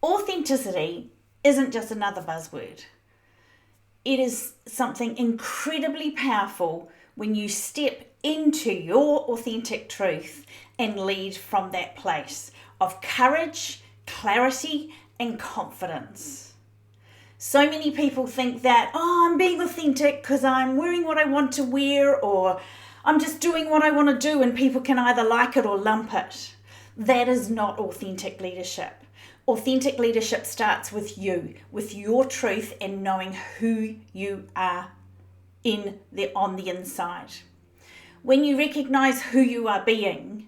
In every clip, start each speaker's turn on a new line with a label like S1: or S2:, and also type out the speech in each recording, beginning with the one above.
S1: Authenticity isn't just another buzzword. It is something incredibly powerful when you step into your authentic truth and lead from that place of courage, clarity, and confidence. So many people think that, I'm being authentic because I'm wearing what I want to wear, or I'm just doing what I want to do, and people can either like it or lump it. That is not authentic leadership. Authentic leadership starts with you, with your truth and knowing who you are on the inside. When you recognize who you are being,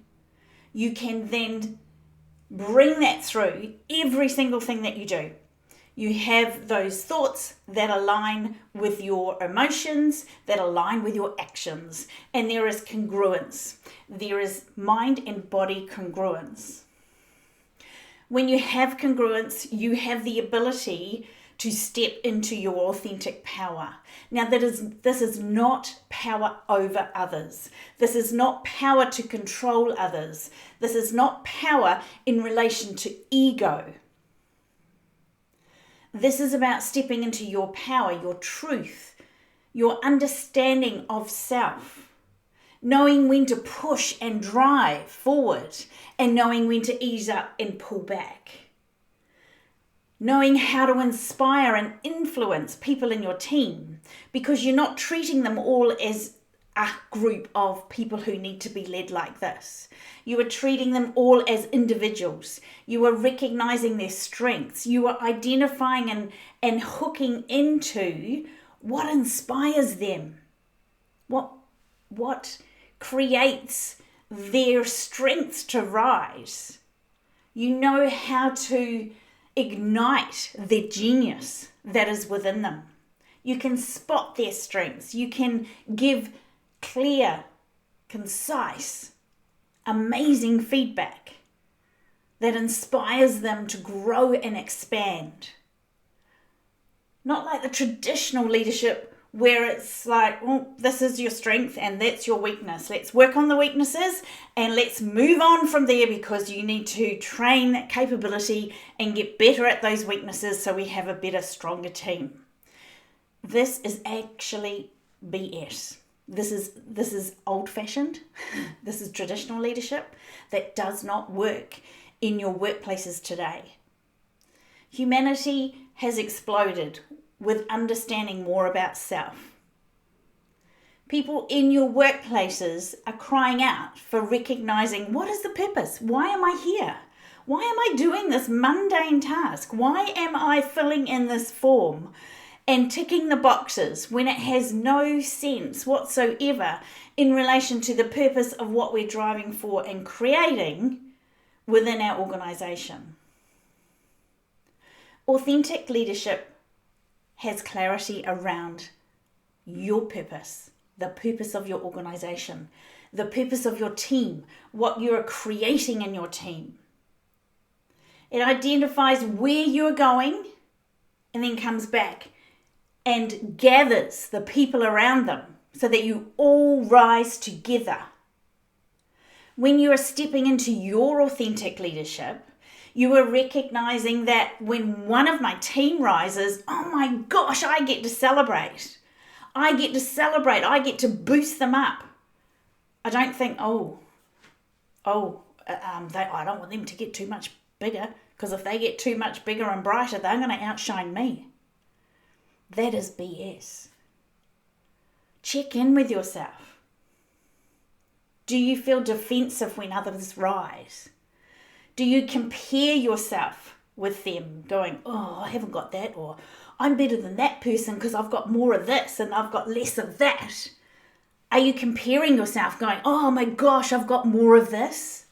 S1: you can then bring that through every single thing that you do. You have those thoughts that align with your emotions, that align with your actions, and there is congruence. There is mind and body congruence. When you have congruence, you have the ability to step into your authentic power. Now, this is not power over others. This is not power to control others. This is not power in relation to ego. This is about stepping into your power, your truth, your understanding of self, knowing when to push and drive forward, and knowing when to ease up and pull back. Knowing how to inspire and influence people in your team, because you're not treating them all as a group of people who need to be led like this. You are treating them all as individuals. You are recognizing their strengths. You are identifying and hooking into what inspires them, what creates their strengths to rise. You know how to ignite their genius that is within them. You can spot their strengths. You can give clear, concise, amazing feedback that inspires them to grow and expand. Not like the traditional leadership where it's like, well, this is your strength and that's your weakness. Let's work on the weaknesses and let's move on from there, because you need to train that capability and get better at those weaknesses so we have a better, stronger team. This is actually BS. This is old-fashioned. This is traditional leadership that does not work in your workplaces today. Humanity has exploded with understanding more about self. People in your workplaces are crying out for recognizing, what is the purpose? Why am I here? Why am I doing this mundane task? Why am I filling in this form and ticking the boxes when it has no sense whatsoever in relation to the purpose of what we're driving for and creating within our organization? Authentic leadership has clarity around your purpose, the purpose of your organization, the purpose of your team, what you're creating in your team. It identifies where you're going and then comes back and gathers the people around them so that you all rise together. When you are stepping into your authentic leadership, you are recognizing that when one of my team rises, oh my gosh, I get to celebrate. I get to boost them up. I don't think, I don't want them to get too much bigger, because if they get too much bigger and brighter, they're going to outshine me. That is BS. Check in with yourself. Do you feel defensive when others rise? Do you compare yourself with them, going, I haven't got that, or I'm better than that person because I've got more of this and I've got less of that? Are you comparing yourself, going, oh my gosh, I've got more of this,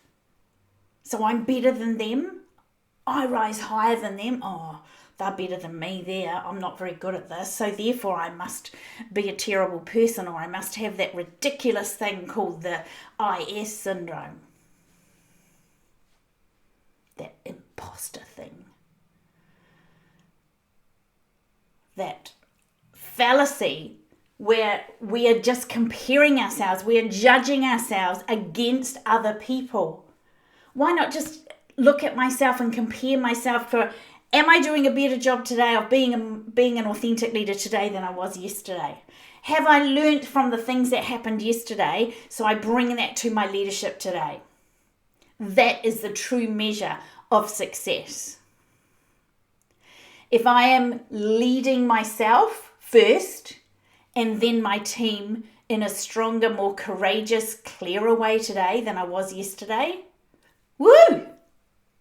S1: so I'm better than them? I rise higher than them. Oh, they're better than me there. I'm not very good at this, so therefore I must be a terrible person, or I must have that ridiculous thing called the IS syndrome. That imposter thing. That fallacy where we are just comparing ourselves, we are judging ourselves against other people. Why not just look at myself and compare myself for Am I doing a better job today of being an authentic leader today than I was yesterday? Have I learnt from the things that happened yesterday so I bring that to my leadership today? That is the true measure of success. If I am leading myself first and then my team in a stronger, more courageous, clearer way today than I was yesterday, woo!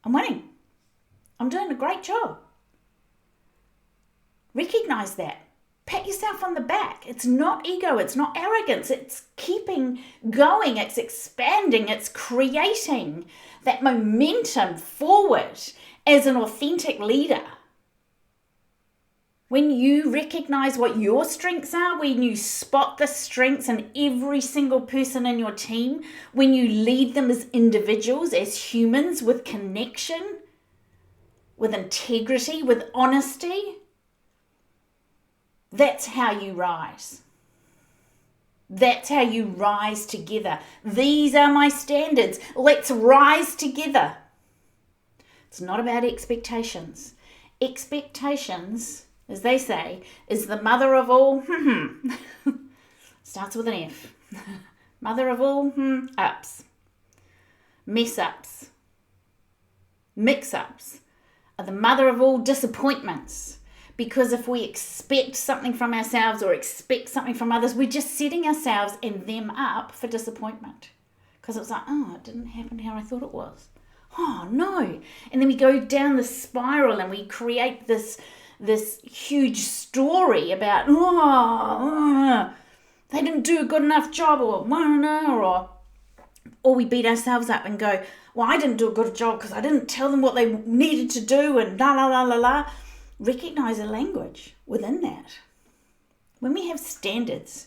S1: I'm winning. I'm doing a great job. Recognize that. Pat yourself on the back. It's not ego. It's not arrogance. It's keeping going. It's expanding. It's creating that momentum forward as an authentic leader. When you recognize what your strengths are, when you spot the strengths in every single person in your team, when you lead them as individuals, as humans with connection, with integrity, with honesty, that's how you rise. That's how you rise together. These are my standards. Let's rise together. It's not about expectations. Expectations, as they say, is the mother of all, starts with an F. Mother of all ups. Mess ups. Mix ups are the mother of all disappointments. Because if we expect something from ourselves or expect something from others, we're just setting ourselves and them up for disappointment. Because it's like, oh, it didn't happen how I thought it was. Oh, no. And then we go down the spiral and we create this huge story about, they didn't do a good enough job, or we beat ourselves up and go, well, I didn't do a good job because I didn't tell them what they needed to do and la la la la la. Recognize a language within that. When we have standards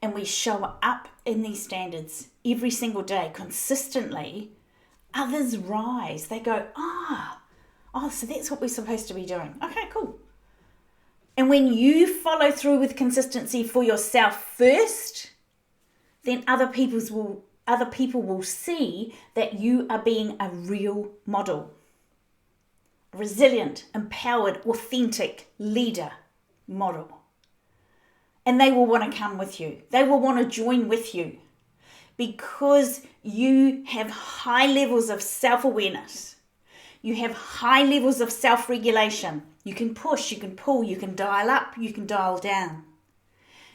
S1: and we show up in these standards every single day consistently, others rise. They go, so that's what we're supposed to be doing. Okay, cool. And when you follow through with consistency for yourself first, then other people will see that you are being a real model. Resilient, empowered, authentic leader model. And they will want to come with you. They will want to join with you because you have high levels of self-awareness. You have high levels of self-regulation. You can push, you can pull, you can dial up, you can dial down.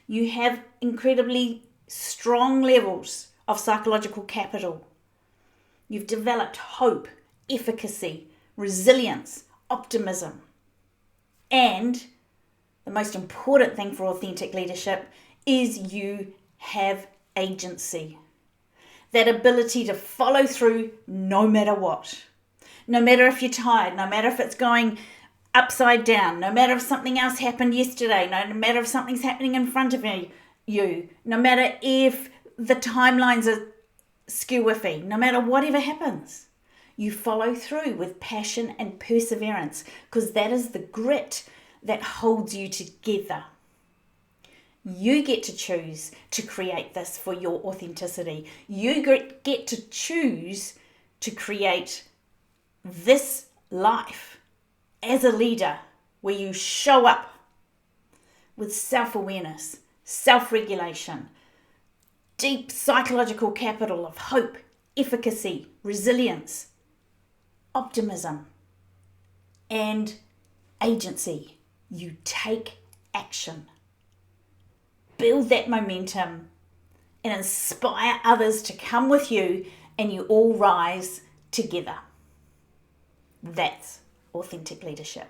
S1: You have incredibly strong levels of psychological capital. You've developed hope, efficacy, resilience, optimism. And the most important thing for authentic leadership is you have agency. That ability to follow through no matter what. No matter if you're tired, no matter if it's going upside down, no matter if something else happened yesterday, no matter if something's happening in front of you, no matter if the timelines are skew-iffy, no matter whatever happens. You follow through with passion and perseverance because that is the grit that holds you together. You get to choose to create this for your authenticity. You get to choose to create this life as a leader where you show up with self-awareness, self-regulation, deep psychological capital of hope, efficacy, resilience, optimism, and agency. You take action. Build that momentum and inspire others to come with you, and you all rise together. That's authentic leadership.